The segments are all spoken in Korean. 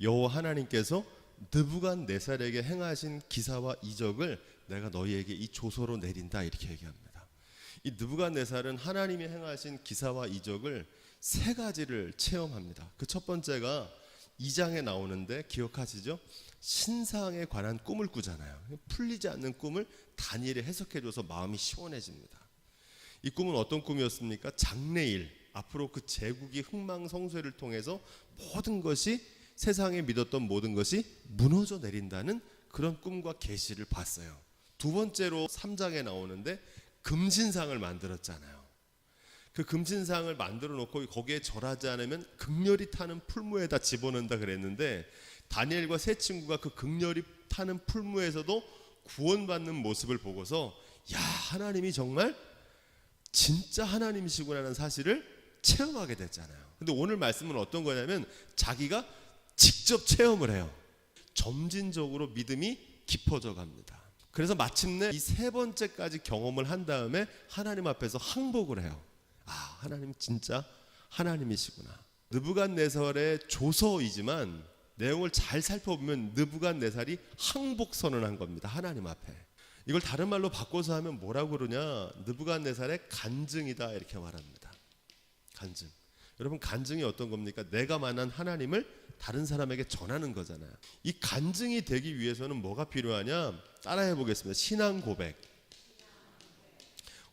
여호와 하나님께서 느부갓네살에게 행하신 기사와 이적을 내가 너희에게 이 조서로 내린다 이렇게 얘기합니다. 이 느부갓네살은 하나님이 행하신 기사와 이적을 세 가지를 체험합니다. 그 첫 번째가 2장에 나오는데 기억하시죠? 신상에 관한 꿈을 꾸잖아요. 풀리지 않는 꿈을 다니엘이 해석해줘서 마음이 시원해집니다. 이 꿈은 어떤 꿈이었습니까? 장래일, 앞으로 그 제국이 흥망성쇠를 통해서 모든 것이, 세상에 믿었던 모든 것이 무너져 내린다는 그런 꿈과 계시를 봤어요. 두 번째로 3장에 나오는데 금신상을 만들었잖아요. 그 금신상을 만들어 놓고 거기에 절하지 않으면 극렬히 타는 풀무에다 집어넣는다 그랬는데, 다니엘과 세 친구가 그 극렬히 타는 풀무에서도 구원받는 모습을 보고서 야, 하나님이 정말 진짜 하나님이시구나라는 사실을 체험하게 됐잖아요. 근데 오늘 말씀은 어떤 거냐면 자기가 직접 체험을 해요. 점진적으로 믿음이 깊어져 갑니다. 그래서 마침내 이 세 번째까지 경험을 한 다음에 하나님 앞에서 항복을 해요. 아, 하나님 진짜 하나님이시구나. 느부갓네살의 조서이지만 내용을 잘 살펴보면 느부갓네살이 항복 선언한 겁니다. 하나님 앞에. 이걸 다른 말로 바꿔서 하면 뭐라고 그러냐? 느부갓네살의 간증이다 이렇게 말합니다. 간증. 여러분, 간증이 어떤 겁니까? 내가 만난 하나님을 다른 사람에게 전하는 거잖아요. 이 간증이 되기 위해서는 뭐가 필요하냐? 따라해 보겠습니다. 신앙 고백.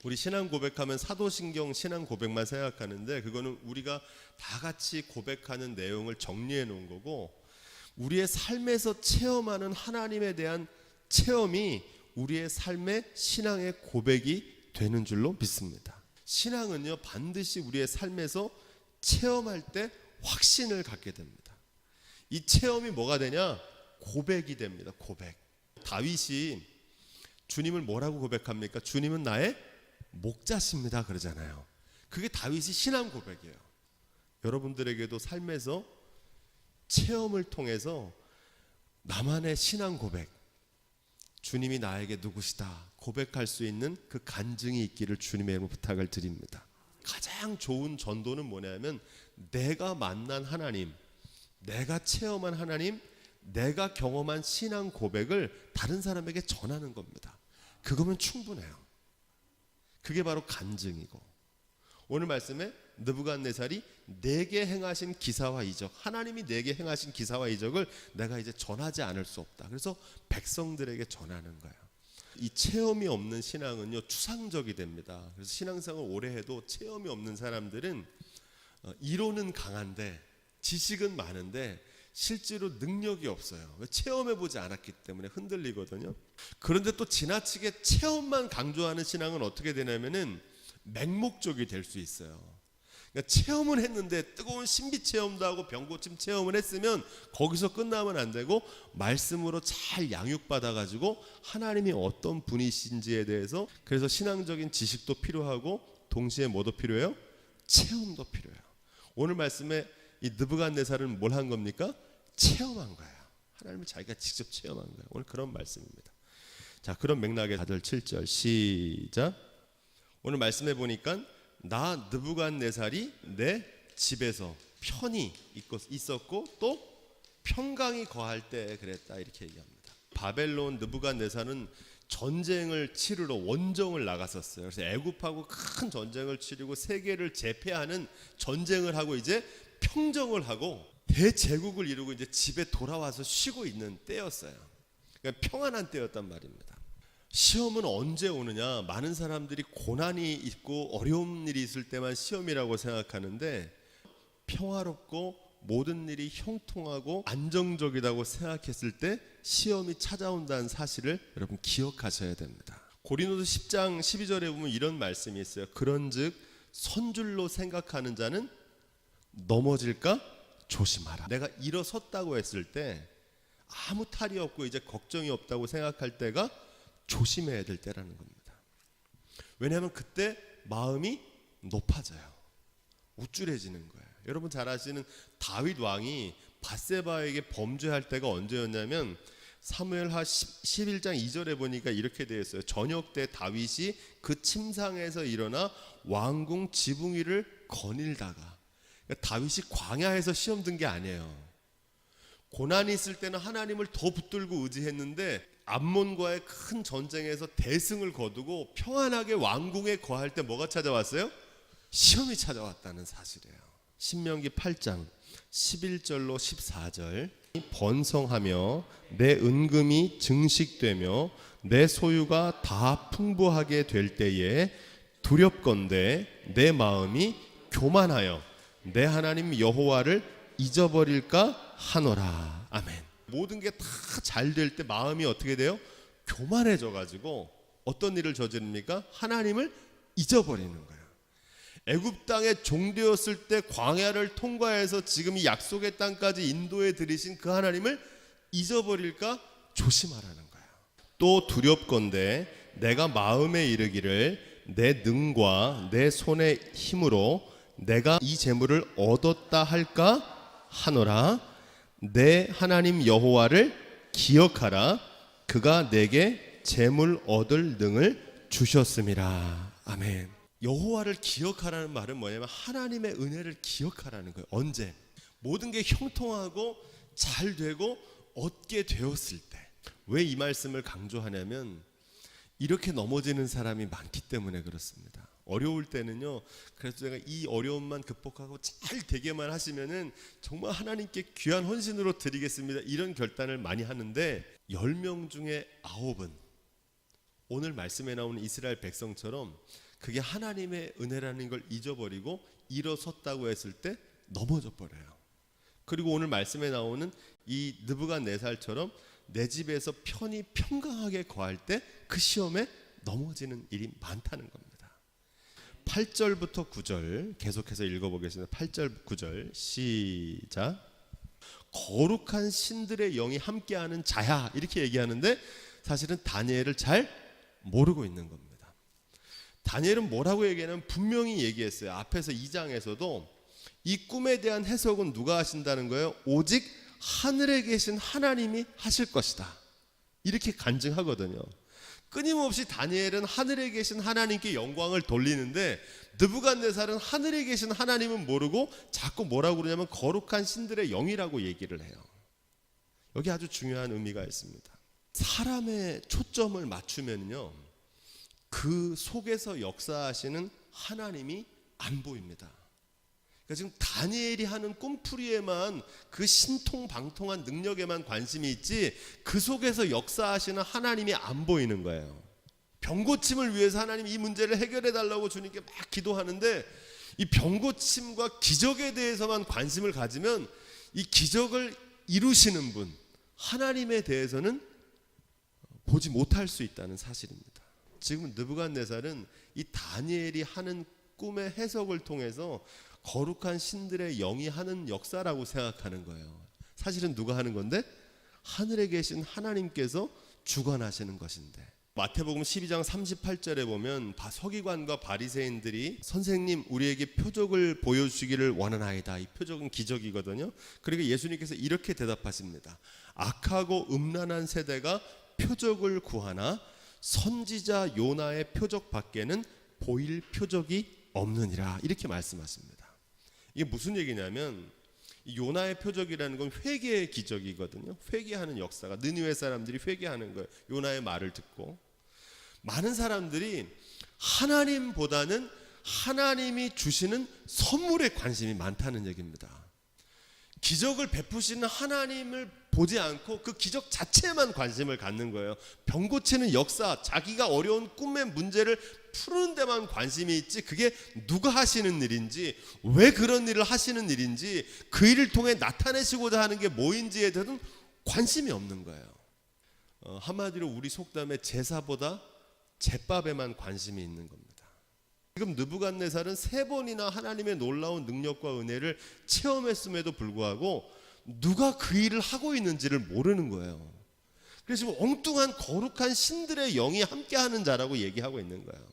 우리 신앙 고백하면 사도신경 신앙 고백만 생각하는데, 그거는 우리가 다 같이 고백하는 내용을 정리해 놓은 거고, 우리의 삶에서 체험하는 하나님에 대한 체험이 우리의 삶의 신앙의 고백이 되는 줄로 믿습니다. 신앙은요, 반드시 우리의 삶에서 체험할 때 확신을 갖게 됩니다. 이 체험이 뭐가 되냐? 고백이 됩니다. 고백. 다윗이 주님을 뭐라고 고백합니까? 주님은 나의 목자십니다 그러잖아요. 그게 다윗이 신앙 고백이에요. 여러분들에게도 삶에서 체험을 통해서 나만의 신앙 고백, 주님이 나에게 누구시다 고백할 수 있는 그 간증이 있기를 주님의 이름으로 부탁을 드립니다. 가장 좋은 전도는 뭐냐면 내가 만난 하나님, 내가 체험한 하나님, 내가 경험한 신앙 고백을 다른 사람에게 전하는 겁니다. 그거면 충분해요. 그게 바로 간증이고, 오늘 말씀에 느부갓네살이 내게 행하신 기사와 이적, 하나님이 내게 행하신 기사와 이적을 내가 이제 전하지 않을 수 없다. 그래서 백성들에게 전하는 거예요. 이 체험이 없는 신앙은요, 추상적이 됩니다. 그래서 신앙생활 오래 해도 체험이 없는 사람들은 이론은 강한데 지식은 많은데 실제로 능력이 없어요. 체험해보지 않았기 때문에 흔들리거든요. 그런데 또 지나치게 체험만 강조하는 신앙은 어떻게 되냐면은 맹목적이 될 수 있어요. 그러니까 체험을 했는데 뜨거운 신비 체험도 하고 병고침 체험을 했으면 거기서 끝나면 안 되고 말씀으로 잘 양육받아 가지고 하나님이 어떤 분이신지에 대해서, 그래서 신앙적인 지식도 필요하고 동시에 뭐도 필요해요? 체험도 필요해요. 오늘 말씀에 이 느부갓네살은 뭘 한 겁니까? 체험한 거예요. 하나님을 자기가 직접 체험한 거예요. 오늘 그런 말씀입니다. 자, 그런 맥락에 다들 7절 시작. 오늘 말씀해 보니까 나 느부갓네살이 내 집에서 편히 있었고 또 평강이 거할 때 그랬다 이렇게 얘기합니다. 바벨론 느부갓네살은 전쟁을 치르러 원정을 나갔었어요. 그래서 애굽하고 큰 전쟁을 치르고 세계를 제패하는 전쟁을 하고 이제 평정을 하고 대제국을 이루고 이제 집에 돌아와서 쉬고 있는 때였어요. 그러니까 평안한 때였단 말입니다. 시험은 언제 오느냐? 많은 사람들이 고난이 있고 어려운 일이 있을 때만 시험이라고 생각하는데, 평화롭고 모든 일이 형통하고 안정적이라고 생각했을 때 시험이 찾아온다는 사실을 여러분 기억하셔야 됩니다. 고린도서 10장 12절에 보면 이런 말씀이 있어요. 그런즉 선줄로 생각하는 자는 넘어질까 조심하라. 내가 일어섰다고 했을 때 아무 탈이 없고 이제 걱정이 없다고 생각할 때가 조심해야 될 때라는 겁니다. 왜냐하면 그때 마음이 높아져요. 우쭐해지는 거예요. 여러분 잘 아시는 다윗 왕이 밧세바에게 범죄할 때가 언제였냐면 사무엘하 11장 2절에 보니까 이렇게 되어 있어요. 저녁 때 다윗이 그 침상에서 일어나 왕궁 지붕 위를 거닐다가, 그러니까 다윗이 광야에서 시험 든 게 아니에요. 고난이 있을 때는 하나님을 더 붙들고 의지했는데 암몬과의 큰 전쟁에서 대승을 거두고 평안하게 왕궁에 거할 때 뭐가 찾아왔어요? 시험이 찾아왔다는 사실이에요. 신명기 8장 11절로 14절 번성하며 내 은금이 증식되며 내 소유가 다 풍부하게 될 때에 두렵건대 내 마음이 교만하여 내 하나님 여호와를 잊어버릴까 하노라. 아멘. 모든 게 다 잘 될 때 마음이 어떻게 돼요? 교만해져 가지고 어떤 일을 저지릅니까? 하나님을 잊어버리는 거예요. 애굽 땅에 종되었을 때 광야를 통과해서 지금 이 약속의 땅까지 인도해 들이신 그 하나님을 잊어버릴까 조심하라는 거예요. 또 두렵건대 내가 마음에 이르기를 내 능과 내 손의 힘으로 내가 이 재물을 얻었다 할까 하노라. 내 하나님 여호와를 기억하라. 그가 내게 재물 얻을 능을 주셨음이라. 아멘. 여호와를 기억하라는 말은 뭐냐면 하나님의 은혜를 기억하라는 거예요. 언제? 모든 게 형통하고 잘 되고 얻게 되었을 때. 왜 이 말씀을 강조하냐면 이렇게 넘어지는 사람이 많기 때문에 그렇습니다. 어려울 때는요, 그래서 제가 이 어려움만 극복하고 잘 되게만 하시면은 정말 하나님께 귀한 헌신으로 드리겠습니다, 이런 결단을 많이 하는데 10명 중에 9은 오늘 말씀에 나오는 이스라엘 백성처럼 그게 하나님의 은혜라는 걸 잊어버리고 일어섰다고 했을 때 넘어져 버려요. 그리고 오늘 말씀에 나오는 이 느부갓네살처럼 내 집에서 편히 평강하게 거할 때 그 시험에 넘어지는 일이 많다는 겁니다. 8절부터 9절 계속해서 읽어보겠습니다. 8절 9절 시작. 거룩한 신들의 영이 함께하는 자야, 이렇게 얘기하는데 사실은 다니엘을 잘 모르고 있는 겁니다. 다니엘은 뭐라고 얘기하냐면 분명히 얘기했어요. 앞에서 2장에서도 이 꿈에 대한 해석은 누가 하신다는 거예요? 오직 하늘에 계신 하나님이 하실 것이다, 이렇게 간증하거든요. 끊임없이 다니엘은 하늘에 계신 하나님께 영광을 돌리는데 느부갓네살은 하늘에 계신 하나님은 모르고 자꾸 뭐라고 그러냐면 거룩한 신들의 영이라고 얘기를 해요. 여기 아주 중요한 의미가 있습니다. 사람의 초점을 맞추면요, 그 속에서 역사하시는 하나님이 안 보입니다. 그러니까 지금 다니엘이 하는 꿈풀이에만, 그 신통방통한 능력에만 관심이 있지 그 속에서 역사하시는 하나님이 안 보이는 거예요. 병고침을 위해서 하나님 이 문제를 해결해 달라고 주님께 막 기도하는데 이 병고침과 기적에 대해서만 관심을 가지면 이 기적을 이루시는 분 하나님에 대해서는 보지 못할 수 있다는 사실입니다. 지금 느부갓네살은 이 다니엘이 하는 꿈의 해석을 통해서 거룩한 신들의 영이 하는 역사라고 생각하는 거예요. 사실은 누가 하는 건데? 하늘에 계신 하나님께서 주관하시는 것인데. 마태복음 12장 38절에 보면 서기관과 바리새인들이 선생님 우리에게 표적을 보여주시기를 원하나이다. 이 표적은 기적이거든요. 그리고 예수님께서 이렇게 대답하십니다. 악하고 음란한 세대가 표적을 구하나 선지자 요나의 표적 밖에는 보일 표적이 없느니라, 이렇게 말씀하십니다. 이게 무슨 얘기냐면 이 요나의 표적이라는 건 회개의 기적이거든요. 회개하는 역사가, 느니웨 사람들이 회개하는 거예요. 요나의 말을 듣고 많은 사람들이 하나님보다는 하나님이 주시는 선물에 관심이 많다는 얘기입니다. 기적을 베푸시는 하나님을 보지 않고 그 기적 자체에만 관심을 갖는 거예요. 병 고치는 역사, 자기가 어려운 꿈의 문제를 푸는 데만 관심이 있지 그게 누가 하시는 일인지, 왜 그런 일을 하시는 일인지, 그 일을 통해 나타내시고자 하는 게 뭐인지에 대해서는 관심이 없는 거예요. 한마디로 우리 속담에 제사보다 제밥에만 관심이 있는 겁니다. 지금 느부갓네살은 3번이나 하나님의 놀라운 능력과 은혜를 체험했음에도 불구하고 누가 그 일을 하고 있는지를 모르는 거예요. 그래서 지금 엉뚱한 거룩한 신들의 영이 함께하는 자라고 얘기하고 있는 거예요.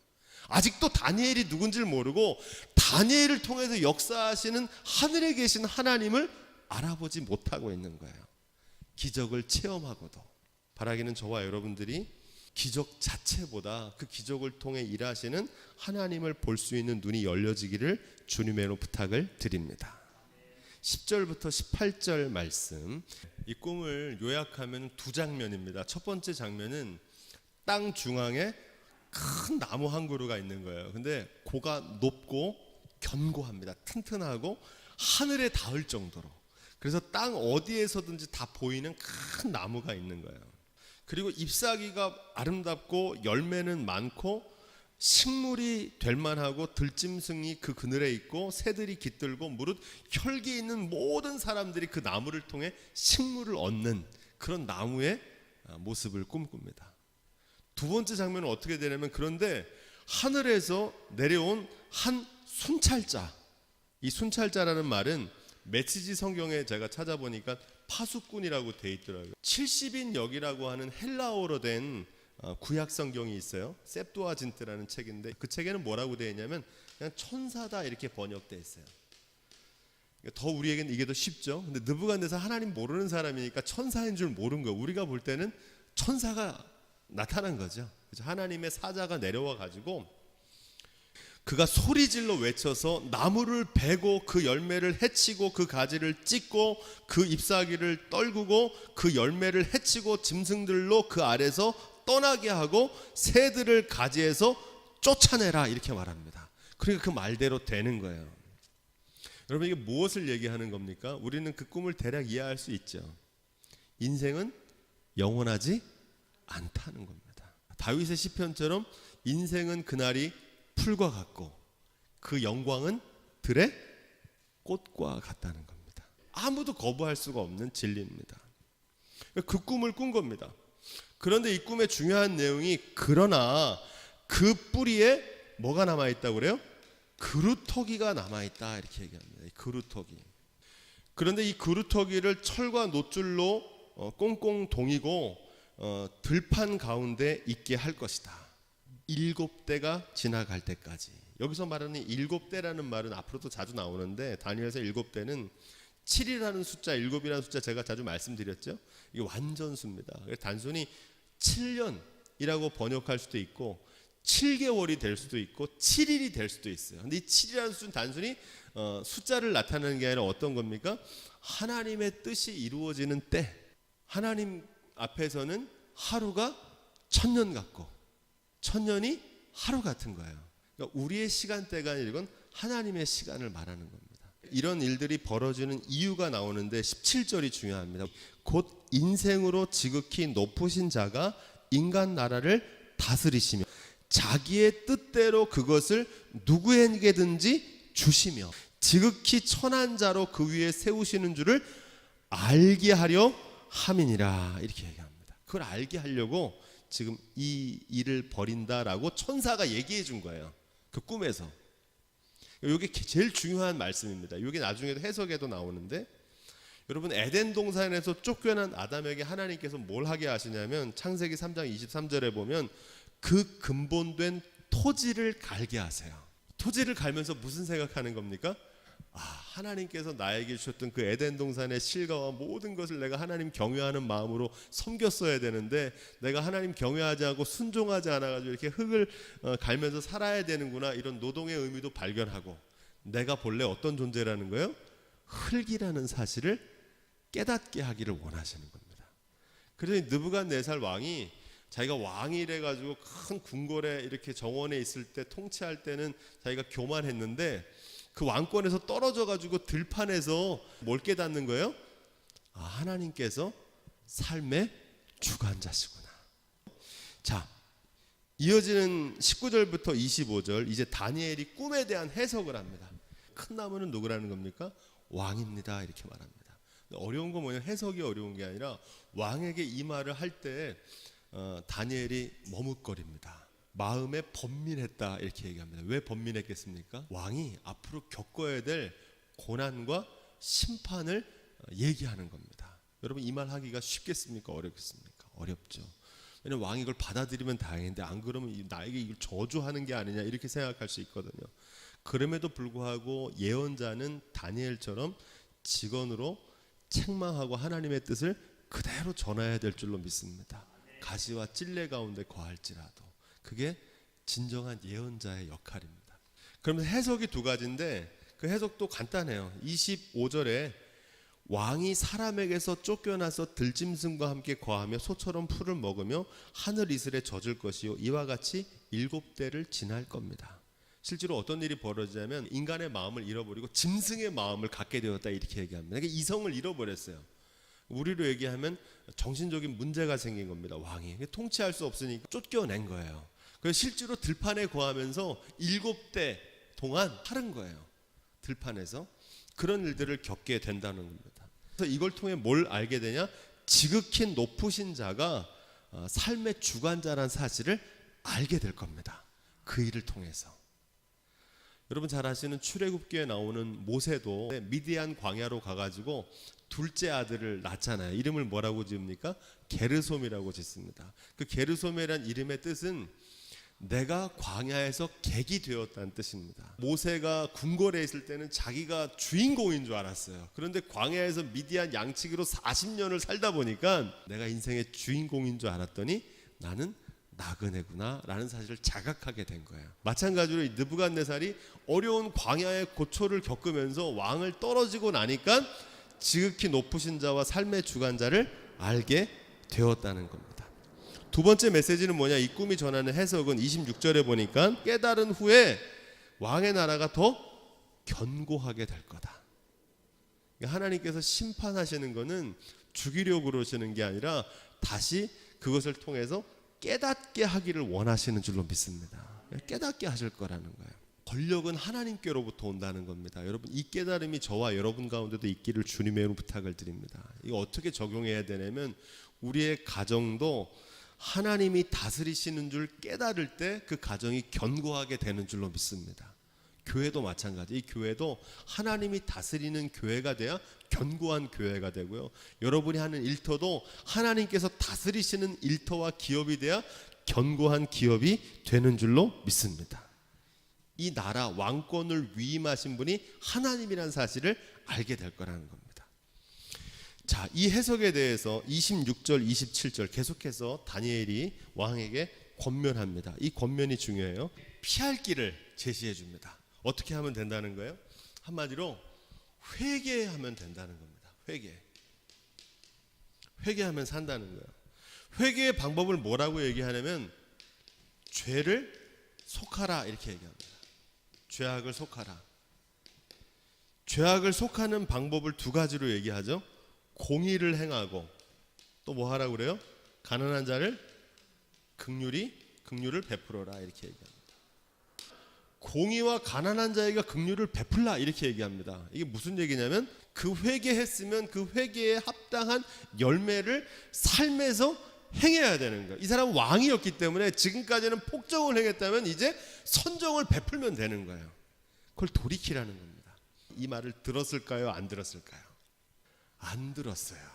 아직도 다니엘이 누군지를 모르고 다니엘을 통해서 역사하시는 하늘에 계신 하나님을 알아보지 못하고 있는 거예요. 기적을 체험하고도. 바라기는 저와 여러분들이 기적 자체보다 그 기적을 통해 일하시는 하나님을 볼 수 있는 눈이 열려지기를 주님의로 부탁을 드립니다. 10절부터 18절 말씀. 이 꿈을 요약하면 두 장면입니다. 첫 번째 장면은 땅 중앙에 큰 나무 한 그루가 있는 거예요. 근데 고가 높고 견고합니다. 튼튼하고 하늘에 닿을 정도로. 그래서 땅 어디에서든지 다 보이는 큰 나무가 있는 거예요. 그리고 잎사귀가 아름답고 열매는 많고 식물이 될 만하고 들짐승이 그 그늘에 있고 새들이 깃들고 무릇 혈기 있는 모든 사람들이 그 나무를 통해 식물을 얻는 그런 나무의 모습을 꿈꿉니다. 두 번째 장면은 어떻게 되냐면, 그런데 하늘에서 내려온 한 순찰자, 이 순찰자라는 말은 메시지 성경에 제가 찾아보니까 파수꾼이라고 돼 있더라고요. 70인 역이라고 하는 헬라어로 된 구약 성경이 있어요. 셉두아진트라는 책인데, 그 책에는 뭐라고 되어 있냐면 그냥 천사다 이렇게 번역되어 있어요. 더 우리에게는 이게 더 쉽죠. 근데 느부갓네살 하나님 모르는 사람이니까 천사인 줄 모른 거. 우리가 볼 때는 천사가 나타난 거죠. 그래서 하나님의 사자가 내려와 가지고 그가 소리질러 외쳐서 나무를 베고 그 열매를 해치고 그 가지를 찢고 그 잎사귀를 떨구고 그 열매를 해치고 짐승들로 그 아래서 떠나게 하고 새들을 가지에서 쫓아내라 이렇게 말합니다. 그러니까 그 말대로 되는 거예요. 여러분, 이게 무엇을 얘기하는 겁니까? 우리는 그 꿈을 대략 이해할 수 있죠. 인생은 영원하지 않다는 겁니다. 다윗의 시편처럼 인생은 그날이 풀과 같고 그 영광은 들의 꽃과 같다는 겁니다. 아무도 거부할 수가 없는 진리입니다. 그 꿈을 꾼 겁니다. 그런데 이 꿈의 중요한 내용이, 그러나 그 뿌리에 뭐가 남아있다고 그래요? 그루터기가 남아있다 이렇게 얘기합니다. 그루터기. 그런데 이 그루터기를 철과 노줄로 꽁꽁 동이고 들판 가운데 있게 할 것이다. 7대가 지나갈 때까지. 여기서 말하는 7대라는 말은 앞으로도 자주 나오는데, 다니엘서 7대는 7이라는 숫자, 7이라는 숫자 제가 자주 말씀드렸죠. 이게 완전수입니다. 단순히 7년이라고 번역할 수도 있고 7개월이 될 수도 있고 7일이 될 수도 있어요. 근데 이 7이라는 숫자는 단순히 숫자를 나타내는 게 아니라 어떤 겁니까? 하나님의 뜻이 이루어지는 때. 하나님 앞에서는 하루가 1000년 같고 1000년이 하루 같은 거예요. 그러니까 우리의 시간대가 아니라 이건 하나님의 시간을 말하는 겁니다. 이런 일들이 벌어지는 이유가 나오는데 17절이 중요합니다. 곧 인생으로 지극히 높으신 자가 인간 나라를 다스리시며 자기의 뜻대로 그것을 누구에게든지 주시며 지극히 천한 자로 그 위에 세우시는 줄을 알게 하려 함이니라 이렇게 얘기합니다. 그걸 알게 하려고 지금 이 일을 벌인다라고 천사가 얘기해 준 거예요. 그 꿈에서. 이게 제일 중요한 말씀입니다. 이게 나중에도 해석에도 나오는데, 여러분, 에덴 동산에서 쫓겨난 아담에게 하나님께서 뭘 하게 하시냐면 창세기 3장 23절에 보면 그 근본된 토지를 갈게 하세요. 토지를 갈면서 무슨 생각하는 겁니까? 하나님께서 나에게 주셨던 그 에덴 동산의 실과와 모든 것을 내가 하나님 경외하는 마음으로 섬겼어야 되는데 내가 하나님 경외하지 않고 순종하지 않아가지고 이렇게 흙을 갈면서 살아야 되는구나, 이런 노동의 의미도 발견하고, 내가 본래 어떤 존재라는 거예요? 흙이라는 사실을 깨닫게 하기를 원하시는 겁니다. 그래서 느부갓네살 왕이 자기가 왕이래 가지고 큰 궁궐에 이렇게 정원에 있을 때 통치할 때는 자기가 교만했는데, 그 왕권에서 떨어져 가지고 들판에서 뭘 깨닫는 거예요? 하나님께서 삶의 주관자시구나. 자, 이어지는 19절부터 25절, 이제 다니엘이 꿈에 대한 해석을 합니다. 큰 나무는 누구라는 겁니까? 왕입니다 이렇게 말합니다. 어려운 건 뭐냐, 해석이 어려운 게 아니라 왕에게 이 말을 할 때 다니엘이 머뭇거립니다. 마음에 번민했다 이렇게 얘기합니다. 왜 번민했겠습니까? 왕이 앞으로 겪어야 될 고난과 심판을 얘기하는 겁니다. 여러분, 이 말 하기가 쉽겠습니까? 어렵겠습니까? 어렵죠. 왜냐면 왕이 이걸 받아들이면 다행인데 안 그러면 나에게 이걸 저주하는 게 아니냐 이렇게 생각할 수 있거든요. 그럼에도 불구하고 예언자는 다니엘처럼 직언으로 책망하고 하나님의 뜻을 그대로 전해야 될 줄로 믿습니다. 가시와 찔레 가운데 거할지라도. 그게 진정한 예언자의 역할입니다. 그러면 해석이 두 가지인데, 그 그 해석도 간단해요. 25절에 왕이 사람에게서 쫓겨나서 들짐승과 함께 거하며 소처럼 풀을 먹으며 하늘 이슬에 젖을 것이요 이와 같이 7대를 지날 겁니다. 실제로 어떤 일이 벌어지냐면 인간의 마음을 잃어버리고 짐승의 마음을 갖게 되었다 이렇게 얘기합니다. 그러니까 이성을 잃어버렸어요. 우리로 얘기하면 정신적인 문제가 생긴 겁니다. 왕이 통치할 수 없으니까 쫓겨낸 거예요. 그래서 실제로 들판에 거하면서 7대 동안 하는 거예요. 들판에서 그런 일들을 겪게 된다는 겁니다. 그래서 이걸 통해 뭘 알게 되냐? 지극히 높으신 자가 삶의 주관자란 사실을 알게 될 겁니다. 그 일을 통해서. 여러분 잘 아시는 출애굽기에 나오는 모세도 미디안 광야로 가가지고 둘째 아들을 낳잖아요. 이름을 뭐라고 지읍니까? 게르솜이라고 짓습니다. 그 게르솜이란 이름의 뜻은 내가 광야에서 객이 되었다는 뜻입니다. 모세가 궁궐에 있을 때는 자기가 주인공인 줄 알았어요. 그런데 광야에서 미디안 양치기로 40년을 살다 보니까 내가 인생의 주인공인 줄 알았더니 나는 나그네구나 라는 사실을 자각하게 된 거예요. 마찬가지로 느부갓네살이 어려운 광야의 고초를 겪으면서 왕을 떨어지고 나니까 지극히 높으신 자와 삶의 주관자를 알게 되었다는 겁니다. 두 번째 메시지는 뭐냐? 이 꿈이 전하는 해석은 26절에 보니까 깨달은 후에 왕의 나라가 더 견고하게 될 거다. 하나님께서 심판하시는 것은 죽이려고 그러시는 게 아니라 다시 그것을 통해서 깨닫게 하기를 원하시는 줄로 믿습니다. 깨닫게 하실 거라는 거예요. 권력은 하나님께로부터 온다는 겁니다. 여러분 이 깨달음이 저와 여러분 가운데도 있기를 주님의 이름으로 부탁을 드립니다. 이거 어떻게 적용해야 되냐면 우리의 가정도 하나님이 다스리시는 줄 깨달을 때 그 가정이 견고하게 되는 줄로 믿습니다. 교회도 마찬가지. 이 교회도 하나님이 다스리는 교회가 돼야 견고한 교회가 되고요. 여러분이 하는 일터도 하나님께서 다스리시는 일터와 기업이 돼야 견고한 기업이 되는 줄로 믿습니다. 이 나라 왕권을 위임하신 분이 하나님이라는 사실을 알게 될 거라는 겁니다. 자, 이 해석에 대해서 26절, 27절 계속해서 다니엘이 왕에게 권면합니다. 이 권면이 중요해요. 피할 길을 제시해 줍니다. 어떻게 하면 된다는 거예요? 한마디로 회개하면 된다는 겁니다. 회개하면 산다는 거예요. 회개의 방법을 뭐라고 얘기하냐면 죄를 속하라 이렇게 얘기합니다. 죄악을 속하라. 죄악을 속하는 방법을 두 가지로 얘기하죠. 공의를 행하고 또 뭐 하라고 그래요? 가난한 자를 긍휼을 베풀어라 이렇게 얘기합니다. 공의와 가난한 자에게 긍휼을 베풀라 이렇게 얘기합니다. 이게 무슨 얘기냐면 그 회개했으면 그 회개에 합당한 열매를 삶에서 행해야 되는 거예요. 이 사람은 왕이었기 때문에 지금까지는 폭정을 행했다면 이제 선정을 베풀면 되는 거예요. 그걸 돌이키라는 겁니다. 이 말을 들었을까요? 안 들었을까요? 안 들었어요.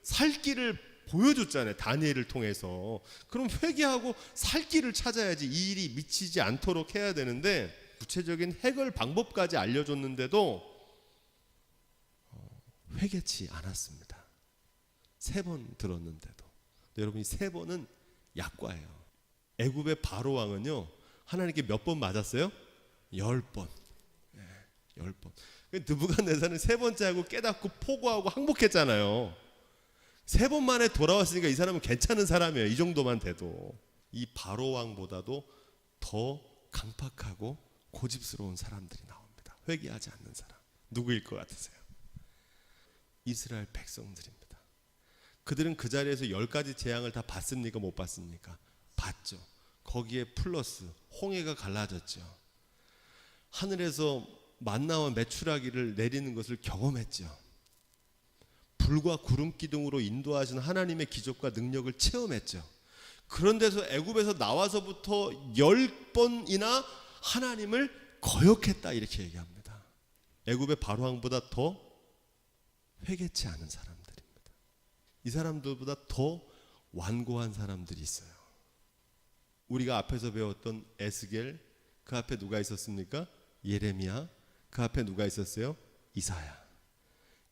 살 길을 보여줬잖아요. 다니엘을 통해서. 그럼 회개하고 살 길을 찾아야지 이 일이 미치지 않도록 해야 되는데 구체적인 해결 방법까지 알려줬는데도 회개치 않았습니다. 3번 들었는데도. 여러분 이 3번은 약과예요. 애굽의 바로 왕은요 하나님께 몇 번 맞았어요? 10번. 10번. 느부갓네살은 3번째 하고 깨닫고 포고하고 항복했잖아요. 3번 만에 돌아왔으니까 이 사람은 괜찮은 사람이에요. 이 정도만 돼도. 이 바로 왕보다도 더 강팍하고 고집스러운 사람들이 나옵니다. 회개하지 않는 사람. 누구일 것 같으세요? 이스라엘 백성들입니다. 그들은 그 자리에서 10가지 재앙을 다 봤습니까? 못 봤습니까? 봤죠. 거기에 플러스 홍해가 갈라졌죠. 하늘에서 만나와 메추라기를 내리는 것을 경험했죠. 불과 구름 기둥으로 인도하신 하나님의 기적과 능력을 체험했죠. 그런데서 애굽에서 나와서부터 10번이나 하나님을 거역했다 이렇게 얘기합니다. 애굽의 바로 왕보다 더 회개치 않은 사람들입니다. 이 사람들보다 더 완고한 사람들이 있어요. 우리가 앞에서 배웠던 에스겔, 그 앞에 누가 있었습니까? 예레미야. 그 앞에 누가 있었어요? 이사야.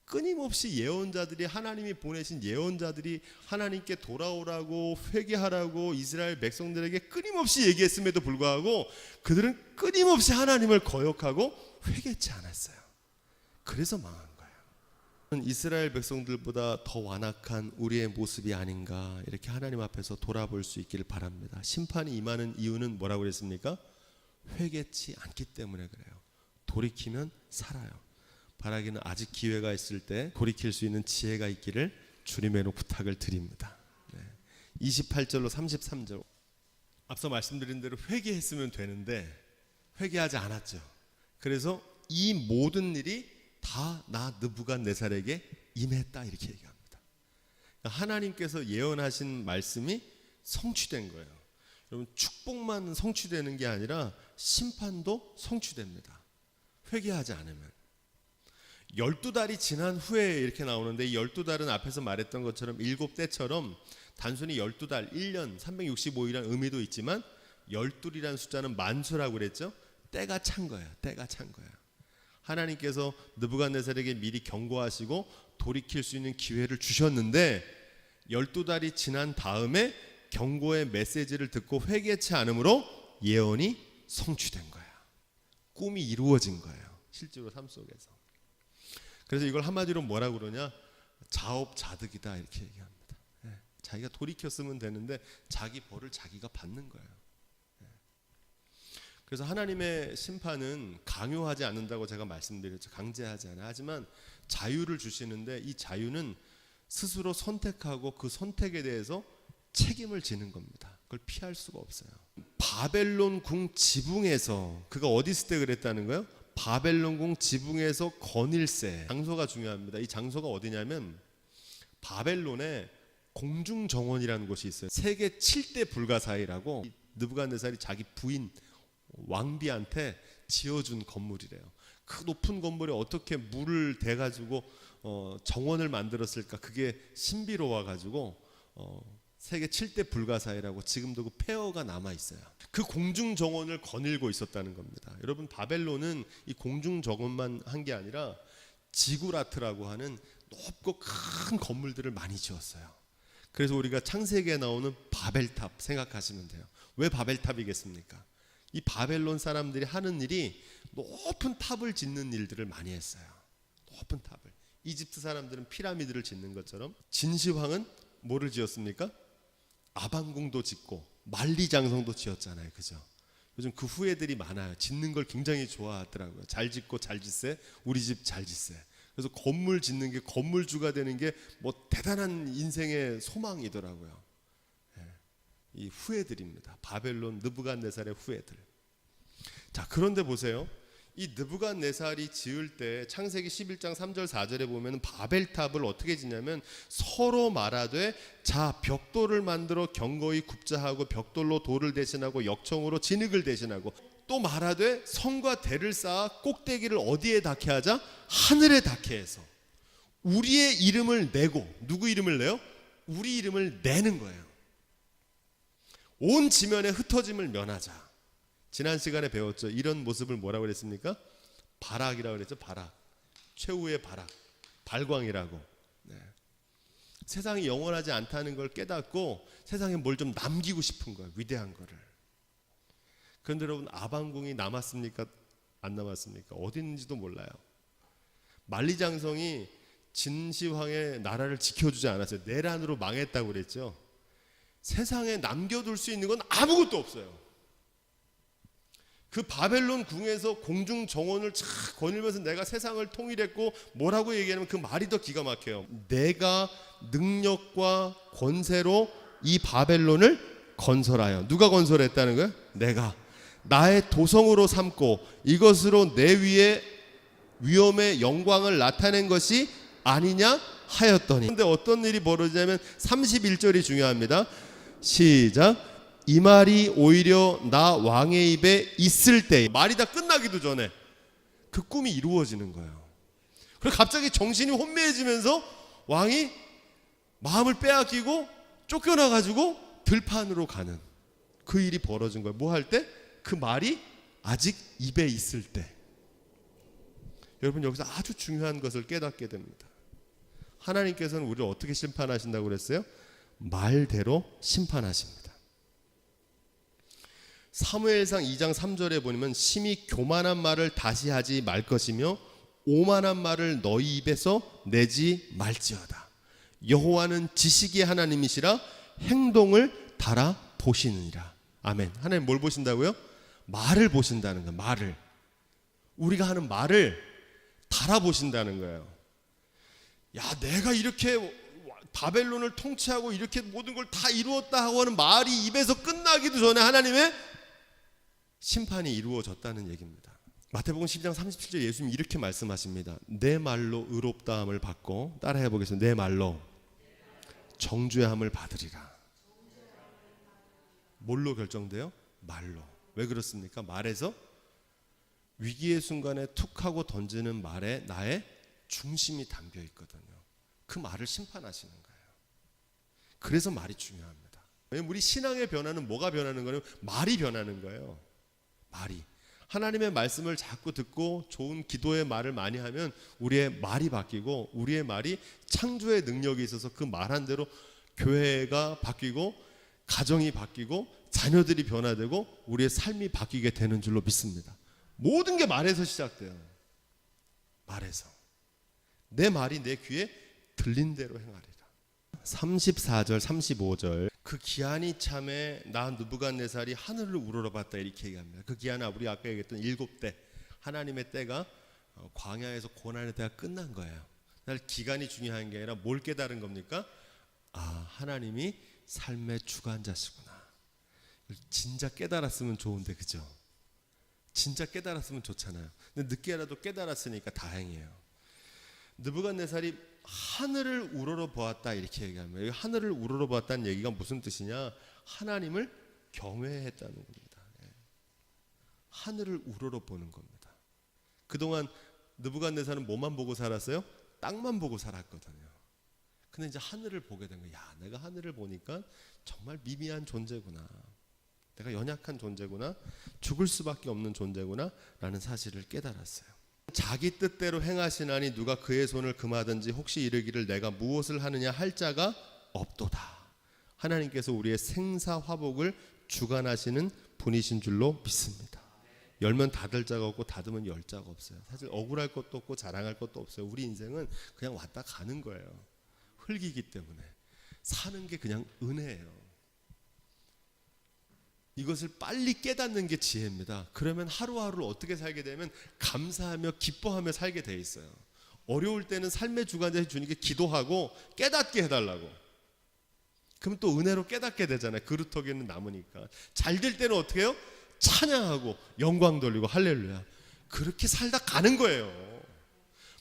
끊임없이 예언자들이, 하나님이 보내신 예언자들이 하나님께 돌아오라고 회개하라고 이스라엘 백성들에게 끊임없이 얘기했음에도 불구하고 그들은 끊임없이 하나님을 거역하고 회개치 않았어요. 그래서 망한 거예요. 이스라엘 백성들보다 더 완악한 우리의 모습이 아닌가, 이렇게 하나님 앞에서 돌아볼 수 있기를 바랍니다. 심판이 임하는 이유는 뭐라고 그랬습니까? 회개치 않기 때문에 그래요. 돌이키면 살아요. 바라기는 아직 기회가 있을 때 돌이킬 수 있는 지혜가 있기를 주님으로 부탁을 드립니다. 28절로 33절, 앞서 말씀드린 대로 회개했으면 되는데 회개하지 않았죠. 그래서 이 모든 일이 다 나 느부갓네살에게 임했다, 이렇게 얘기합니다. 하나님께서 예언하신 말씀이 성취된 거예요. 여러분, 축복만 성취되는 게 아니라 심판도 성취됩니다. 회개하지 않으면. 12달이 지난 후에 이렇게 나오는데, 이 12달은 앞에서 말했던 것처럼 7때처럼 단순히 12달, 1년 365일이라는 의미도 있지만 12이라는 숫자는 만수라고 그랬죠. 때가 찬 거예요. 때가 찬 거예요. 하나님께서 느부갓네살에게 미리 경고하시고 돌이킬 수 있는 기회를 주셨는데 12달이 지난 다음에 경고의 메시지를 듣고 회개치 않으므로 예언이 성취된 거예요. 꿈이 이루어진 거예요. 실제로 삶 속에서. 그래서 이걸 한마디로 뭐라고 그러냐, 자업자득이다, 이렇게 얘기합니다. 자기가 돌이켰으면 되는데 자기 벌을 자기가 받는 거예요. 그래서 하나님의 심판은 강요하지 않는다고 제가 말씀드렸죠. 강제하지 않아요. 하지만 자유를 주시는데 이 자유는 스스로 선택하고 그 선택에 대해서 책임을 지는 겁니다. 그걸 피할 수가 없어요. 바벨론 궁 지붕에서, 그가 어디 있을 때 그랬다는 거예요? 바벨론 궁 지붕에서 거닐세. 장소가 중요합니다. 이 장소가 어디냐면 바벨론에 공중정원이라는 곳이 있어요. 세계 7대 불가사의라고, 느부갓네살이 자기 부인 왕비한테 지어준 건물이래요. 그 높은 건물에 어떻게 물을 대가지고 정원을 만들었을까? 그게 신비로워가지고 세계 7대 불가사의라고 지금도 그 폐허가 남아있어요. 그 공중정원을 거닐고 있었다는 겁니다. 여러분, 바벨론은 이 공중정원만 한 게 아니라 지구라트라고 하는 높고 큰 건물들을 많이 지었어요. 그래서 우리가 창세기에 나오는 바벨탑 생각하시면 돼요. 왜 바벨탑이겠습니까? 이 바벨론 사람들이 하는 일이 높은 탑을 짓는 일들을 많이 했어요. 높은 탑을. 이집트 사람들은 피라미드를 짓는 것처럼 진시황은 뭐를 지었습니까? 아방궁도 짓고 만리장성도 지었잖아요. 그죠? 요즘 그 후예들이 많아요. 짓는 걸 굉장히 좋아하더라고요. 잘 짓고 잘 짓세, 우리 집 잘 짓세. 그래서 건물 짓는 게, 건물주가 되는 게 뭐 대단한 인생의 소망이더라고요. 이 후예들입니다. 바벨론 느부갓네살의 후예들. 자, 그런데 보세요. 이 느부갓네살이 지을 때 창세기 11장 3절 4절에 보면 바벨탑을 어떻게 짓냐면 서로 말하되 자 벽돌을 만들어 견고히 굽자 하고 벽돌로 돌을 대신하고 역청으로 진흙을 대신하고 또 말하되 성과 대를 쌓아 꼭대기를 어디에 닿게 하자? 하늘에 닿게 해서 우리의 이름을 내고, 누구 이름을 내요? 우리 이름을 내는 거예요. 온 지면에 흩어짐을 면하자. 지난 시간에 배웠죠. 이런 모습을 뭐라고 그랬습니까? 발악이라고 그랬죠. 발악. 최후의 발악. 발광이라고. 세상이 영원하지 않다는 걸 깨닫고 세상에 뭘 좀 남기고 싶은 거예요. 위대한 거를. 그런데 여러분, 아방궁이 남았습니까? 안 남았습니까? 어디 있는지도 몰라요. 만리장성이 진시황의 나라를 지켜주지 않았어요. 내란으로 망했다고 그랬죠. 세상에 남겨둘 수 있는 건 아무것도 없어요. 그 바벨론 궁에서 공중 정원을 착 거닐면서 내가 세상을 통일했고, 뭐라고 얘기하면 그 말이 더 기가 막혀요. 내가 능력과 권세로 이 바벨론을 건설하여. 누가 건설했다는 거예요? 내가. 나의 도성으로 삼고 이것으로 내 위에 위엄의 영광을 나타낸 것이 아니냐 하였더니. 그런데 어떤 일이 벌어지냐면 31절이 중요합니다. 시작. 이 말이 오히려 나 왕의 입에 있을 때, 말이 다 끝나기도 전에 그 꿈이 이루어지는 거예요. 그리고 갑자기 정신이 혼미해지면서 왕이 마음을 빼앗기고 쫓겨나가지고 들판으로 가는 그 일이 벌어진 거예요. 뭐 할 때? 그 말이 아직 입에 있을 때. 여러분, 여기서 아주 중요한 것을 깨닫게 됩니다. 하나님께서는 우리를 어떻게 심판하신다고 그랬어요? 말대로 심판하십니다. 사무엘상 2장 3절에 보면 심히 교만한 말을 다시 하지 말 것이며 오만한 말을 너희 입에서 내지 말지어다. 여호와는 지식의 하나님이시라 행동을 달아보시느니라. 아멘. 하나님 뭘 보신다고요? 말을 보신다는 거예요. 말을. 우리가 하는 말을 달아보신다는 거예요. 야, 내가 이렇게 바벨론을 통치하고 이렇게 모든 걸 다 이루었다 하고 하는 말이 입에서 끝나기도 전에 하나님의 심판이 이루어졌다는 얘기입니다. 마태복음 12장 37절 예수님이 이렇게 말씀하십니다. 내 말로 의롭다함을 받고, 따라해 보겠습니다. 내 말로 정죄함을 받으리라. 뭘로 결정돼요? 말로. 왜 그렇습니까? 말에서 위기의 순간에 툭 하고 던지는 말에 나의 중심이 담겨 있거든요. 그 말을 심판하시는 거예요. 그래서 말이 중요합니다. 왜냐면 우리 신앙의 변화는 뭐가 변하는 거예요? 말이 변하는 거예요. 말이. 하나님의 말씀을 자꾸 듣고 좋은 기도의 말을 많이 하면 우리의 말이 바뀌고, 우리의 말이 창조의 능력이 있어서 그 말한 대로 교회가 바뀌고, 가정이 바뀌고, 자녀들이 변화되고, 우리의 삶이 바뀌게 되는 줄로 믿습니다. 모든 게 말에서 시작돼요. 말에서. 내 말이 내 귀에 들린 대로 행하리라. 34절 35절 그 기한이 참에 나 느부갓네살이 하늘을 우러러봤다 이렇게 얘기합니다. 그 기한은 우리 아까 얘기했던 7대 하나님의 때가 광야에서 고난의 때가 끝난 거예요. 기간이 중요한 게 아니라 뭘 깨달은 겁니까? 아, 하나님이 삶의 주관자시구나. 진짜 깨달았으면 좋은데, 그죠? 진짜 깨달았으면 좋잖아요. 근데 늦게라도 깨달았으니까 다행이에요. 느부갓네살이 하늘을 우러러 보았다 이렇게 얘기합니다. 하늘을 우러러 보았다는 얘기가 무슨 뜻이냐? 하나님을 경외했다는 겁니다. 하늘을 우러러 보는 겁니다. 그동안 느부갓네살은 뭐만 보고 살았어요? 땅만 보고 살았거든요. 근데 이제 하늘을 보게 된 거예요. 야, 내가 하늘을 보니까 정말 미미한 존재구나. 내가 연약한 존재구나. 죽을 수밖에 없는 존재구나 라는 사실을 깨달았어요. 자기 뜻대로 행하시나니 누가 그의 손을 금하든지 혹시 이르기를 내가 무엇을 하느냐 할 자가 없도다. 하나님께서 우리의 생사화복을 주관하시는 분이신 줄로 믿습니다. 열면 닫을 자가 없고 닫으면 열 자가 없어요. 사실 억울할 것도 없고 자랑할 것도 없어요. 우리 인생은 그냥 왔다 가는 거예요. 흙이기 때문에 사는 게 그냥 은혜예요. 이것을 빨리 깨닫는 게 지혜입니다. 그러면 하루하루를 어떻게 살게 되면 감사하며 기뻐하며 살게 돼 있어요. 어려울 때는 삶의 주관자 주님께 기도하고 깨닫게 해달라고. 그럼 또 은혜로 깨닫게 되잖아요. 그루터기는 남으니까. 잘 될 때는 어떻게 해요? 찬양하고 영광 돌리고 할렐루야. 그렇게 살다 가는 거예요.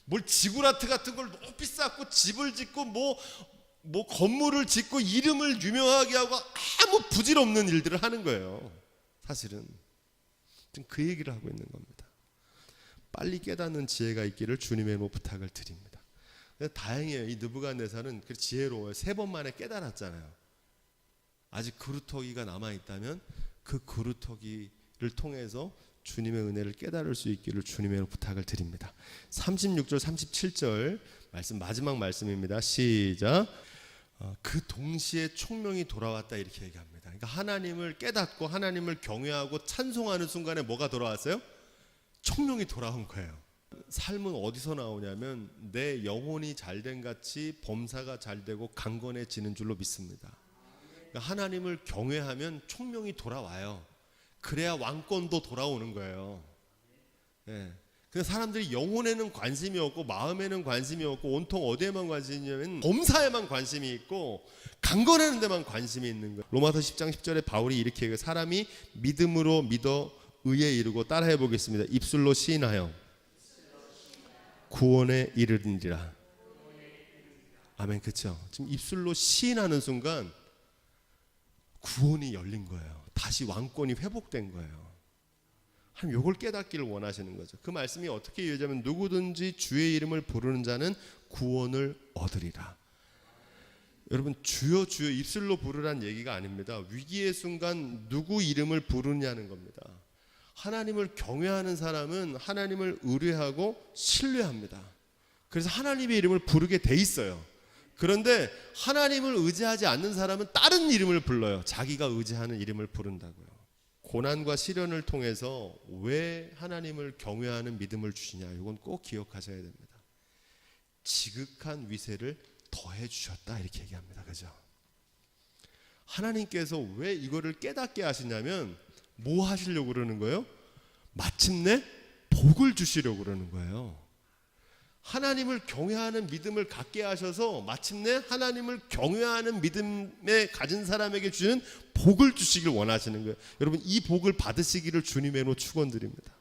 뭘 지구라트 같은 걸 높이 쌓고 집을 짓고 뭐 건물을 짓고 이름을 유명하게 하고 아무 부질없는 일들을 하는 거예요. 사실은 지금 그 얘기를 하고 있는 겁니다. 빨리 깨닫는 지혜가 있기를 주님의 이름으로 부탁을 드립니다. 다행이에요. 이 느부갓네살은 지혜로워요. 3번 만에 깨달았잖아요. 아직 그루터기가 남아있다면 그 그루터기를 통해서 주님의 은혜를 깨달을 수 있기를 주님의 이름으로 부탁을 드립니다. 36절 37절 말씀, 마지막 말씀입니다. 시작. 그 동시에 총명이 돌아왔다 이렇게 얘기합니다. 그러니까 하나님을 깨닫고 하나님을 경외하고 찬송하는 순간에 뭐가 돌아왔어요? 총명이 돌아온 거예요. 삶은 어디서 나오냐면 내 영혼이 잘된 같이 범사가 잘되고 강건해지는 줄로 믿습니다. 그러니까 하나님을 경외하면 총명이 돌아와요. 그래야 왕권도 돌아오는 거예요. 예. 근데 사람들이 영혼에는 관심이 없고 마음에는 관심이 없고 온통 어디에만 관심이 있냐면 범사에만 관심이 있고 강건하는 데만 관심이 있는 거예요. 로마서 10장 10절에 바울이 이렇게 얘기해요. 사람이 믿음으로 믿어 의에 이르고, 따라해 보겠습니다. 입술로 시인하여 구원에 이르리라. 아멘. 그렇죠? 지금 입술로 시인하는 순간 구원이 열린 거예요. 다시 왕권이 회복된 거예요. 하나님 이걸 깨닫기를 원하시는 거죠. 그 말씀이 어떻게 이어지냐면 누구든지 주의 이름을 부르는 자는 구원을 얻으리라. 여러분, 주여 주여 입술로 부르란 얘기가 아닙니다. 위기의 순간 누구 이름을 부르냐는 겁니다. 하나님을 경외하는 사람은 하나님을 의뢰하고 신뢰합니다. 그래서 하나님의 이름을 부르게 돼 있어요. 그런데 하나님을 의지하지 않는 사람은 다른 이름을 불러요. 자기가 의지하는 이름을 부른다고요. 고난과 시련을 통해서 왜 하나님을 경외하는 믿음을 주시냐, 이건 꼭 기억하셔야 됩니다. 지극한 위세를 더해 주셨다, 이렇게 얘기합니다. 그죠? 하나님께서 왜 이거를 깨닫게 하시냐면 뭐 하시려고 그러는 거예요? 마침내 복을 주시려고 그러는 거예요. 하나님을 경외하는 믿음을 갖게 하셔서 마침내 하나님을 경외하는 믿음에 가진 사람에게 주시는 복을 주시길 원하시는 거예요. 여러분, 이 복을 받으시기를 주님의 이름으로 축원드립니다.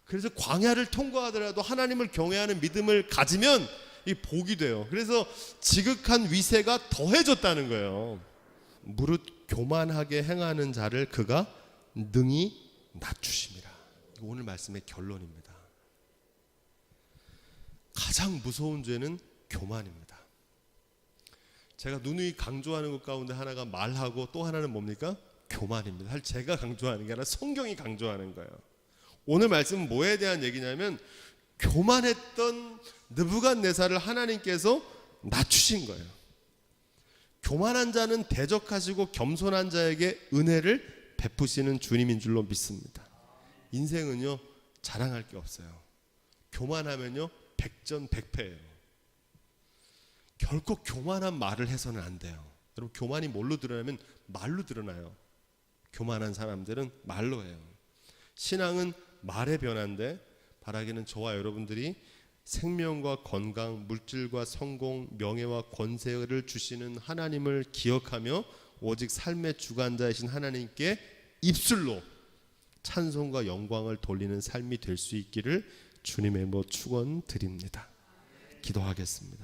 그래서 광야를 통과하더라도 하나님을 경외하는 믿음을 가지면 이 복이 돼요. 그래서 지극한 위세가 더해졌다는 거예요. 무릇 교만하게 행하는 자를 그가 능히 낮추심이라. 오늘 말씀의 결론입니다. 가장 무서운 죄는 교만입니다. 제가 누누이 강조하는 것 가운데 하나가 말하고 또 하나는 뭡니까? 교만입니다. 사실 제가 강조하는 게 아니라 성경이 강조하는 거예요. 오늘 말씀은 뭐에 대한 얘기냐면 교만했던 느부갓네살을 하나님께서 낮추신 거예요. 교만한 자는 대적하시고 겸손한 자에게 은혜를 베푸시는 주님인 줄로 믿습니다. 인생은요, 자랑할 게 없어요. 교만하면요, 백전백패예요. 결코 교만한 말을 해서는 안 돼요. 여러분, 교만이 뭘로 드러나면 말로 드러나요. 교만한 사람들은 말로 해요. 신앙은 말의 변화인데 바라기는 저와 여러분들이 생명과 건강, 물질과 성공, 명예와 권세를 주시는 하나님을 기억하며 오직 삶의 주관자이신 하나님께 입술로 찬송과 영광을 돌리는 삶이 될 수 있기를 주님의 축원드립니다. 기도하겠습니다.